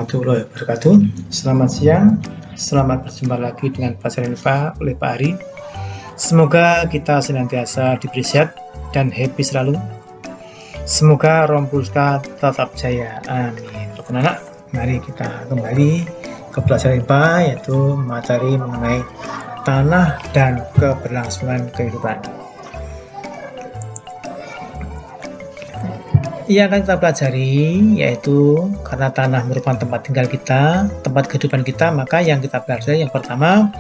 warahmatullahi wabarakatuh. Selamat siang, selamat berjumpa lagi dengan pelajaran IPA oleh Pak Ari. Semoga kita senantiasa diberi sehat dan happy selalu. Semoga Rompulska tetap jaya, amin. Anak-anak, mari kita kembali ke pelajaran IPA, yaitu materi mengenai tanah dan keberlangsungan kehidupan. Yang akan kita pelajari yaitu karena tanah merupakan tempat tinggal kita, tempat kehidupan kita, maka yang kita pelajari yang pertama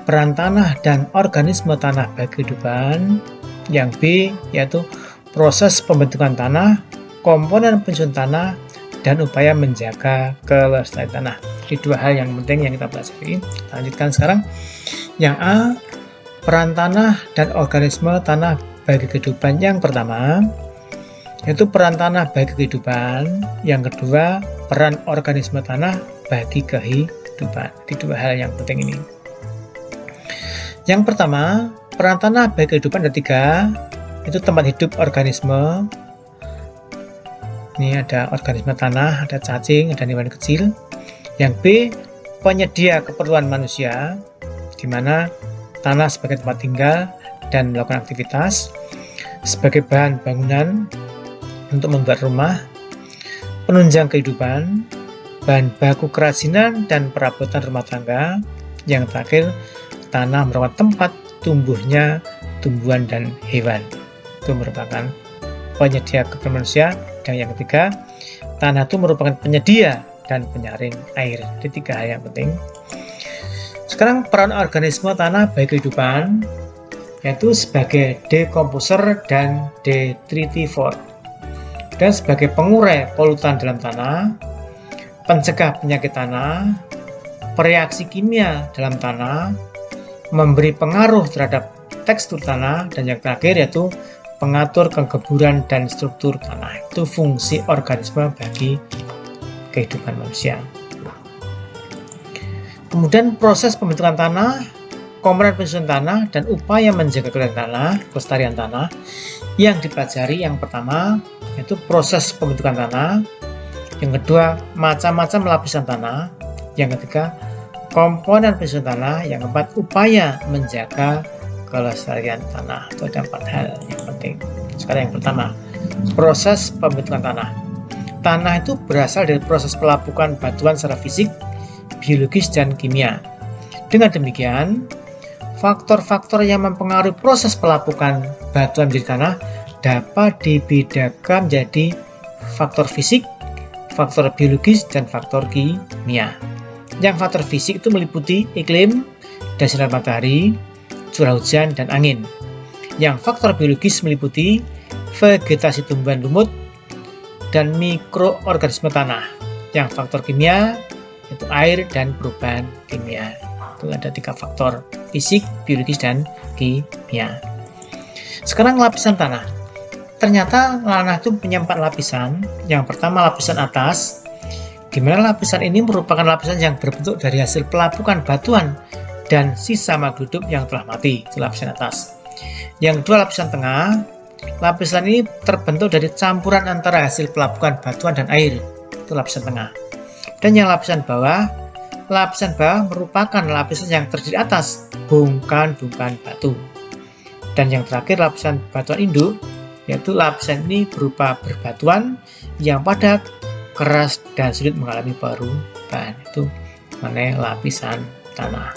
peran tanah dan organisme tanah bagi kehidupan. Yang B yaitu proses pembentukan tanah, komponen penyusun tanah, dan upaya menjaga kelestarian tanah. Ini dua hal yang penting yang kita pelajari. Kita lanjutkan sekarang. Yang A, peran tanah dan organisme tanah bagi kehidupan. Yang pertama yaitu peran tanah bagi kehidupan. Yang kedua, peran organisme tanah bagi kehidupan. Ini dua hal yang penting ini. Yang pertama, peran tanah bagi kehidupan ada tiga, itu tempat hidup organisme. Ini ada organisme tanah, ada cacing, ada hewan kecil. Yang B, penyedia keperluan manusia, di mana tanah sebagai tempat tinggal dan melakukan aktivitas, sebagai bahan bangunan untuk membuat rumah, penunjang kehidupan, bahan baku kerajinan dan perabotan rumah tangga. Yang terakhir, tanah merupakan tempat tumbuhnya tumbuhan dan hewan. Itu merupakan penyedia keperluan manusia. Dan yang ketiga, tanah itu merupakan penyedia dan penyaring air. Ini tiga hal yang penting. Sekarang peran organisme tanah bagi kehidupan yaitu sebagai decomposer dan detritivore, dan sebagai pengurai polutan dalam tanah, pencegah penyakit tanah, pereaksi kimia dalam tanah, memberi pengaruh terhadap tekstur tanah, dan yang terakhir yaitu pengatur kegeburan dan struktur tanah. Itu fungsi organisme bagi kehidupan manusia. Kemudian proses pembentukan tanah, komponen penyusun tanah, dan upaya menjaga kelestarian tanah yang dipelajari. Yang pertama yaitu proses pembentukan tanah, yang kedua macam-macam lapisan tanah, yang ketiga komponen penyusun tanah, yang keempat upaya menjaga kelestarian tanah. Itu ada 4 hal yang penting. Sekarang yang pertama, proses pembentukan tanah. Tanah itu berasal dari proses pelapukan batuan secara fisik, biologis, dan kimia. Dengan demikian, faktor-faktor yang mempengaruhi proses pelapukan batuan menjadi tanah dapat dibedakan menjadi faktor fisik, faktor biologis, dan faktor kimia. Yang faktor fisik itu meliputi iklim dan sinar matahari, curah hujan, dan angin. Yang faktor biologis meliputi vegetasi tumbuhan lumut dan mikroorganisme tanah. Yang faktor kimia yaitu air dan perubahan kimia. Itu ada 3 faktor, fisik, biologis, dan kimia. Sekarang lapisan tanah. Ternyata tanah itu punya 4 lapisan. Yang pertama lapisan atas, di mana lapisan ini merupakan lapisan yang berbentuk dari hasil pelapukan batuan dan sisa makhluk hidup yang telah mati. Itu lapisan atas. Yang kedua lapisan tengah. Lapisan ini terbentuk dari campuran antara hasil pelapukan batuan dan air. Itu lapisan tengah. Dan yang lapisan bawah merupakan lapisan yang terdiri atas bongkahan-bongkahan batu. Dan yang terakhir lapisan batuan induk, yaitu lapisan ini berupa berbatuan yang padat, keras, dan sulit mengalami perubahan. Itu mengenai lapisan tanah.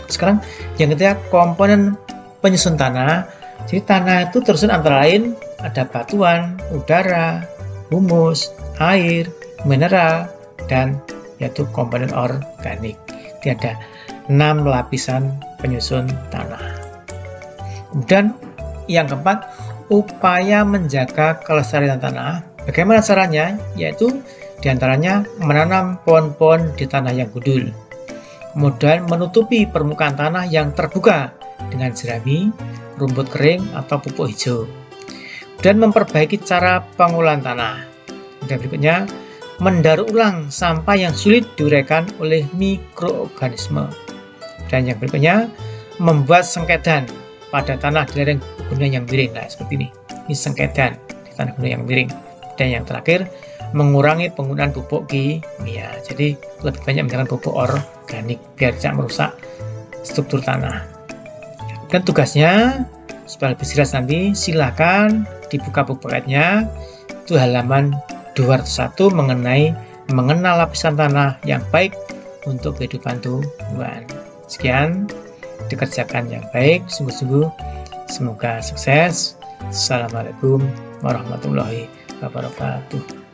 Sekarang yang ketiga, komponen penyusun tanah. Jadi tanah itu tersusun antara lain ada batuan, udara, humus, air, mineral, dan yaitu komponen organik. Jadi ada 6 lapisan penyusun tanah. Kemudian yang keempat, upaya menjaga kelestarian tanah. Bagaimana caranya? Yaitu diantaranya menanam pohon-pohon di tanah yang gundul. Kemudian menutupi permukaan tanah yang terbuka dengan jerami, rumput kering, atau pupuk hijau. Dan memperbaiki cara pengolahan tanah. Dan berikutnya, mendaur ulang sampah yang sulit diuraikan oleh mikroorganisme. Dan yang berikutnya, membuat sengketan pada tanah di lereng gunung yang miring. Nah, seperti ini. Ini sengketan di tanah gunung yang miring. Dan yang terakhir, mengurangi penggunaan pupuk kimia. Jadi lebih banyak menggunakan pupuk organik biar tidak merusak struktur tanah. Dan tugasnya supaya lebih jelas nanti silakan dibuka buku-bukunya, itu halaman 201 mengenal lapisan tanah yang baik untuk kehidupan tumbuhan. Sekian, dikerjakan yang baik, sungguh-sungguh. Semoga sukses. Assalamualaikum warahmatullahi wabarakatuh.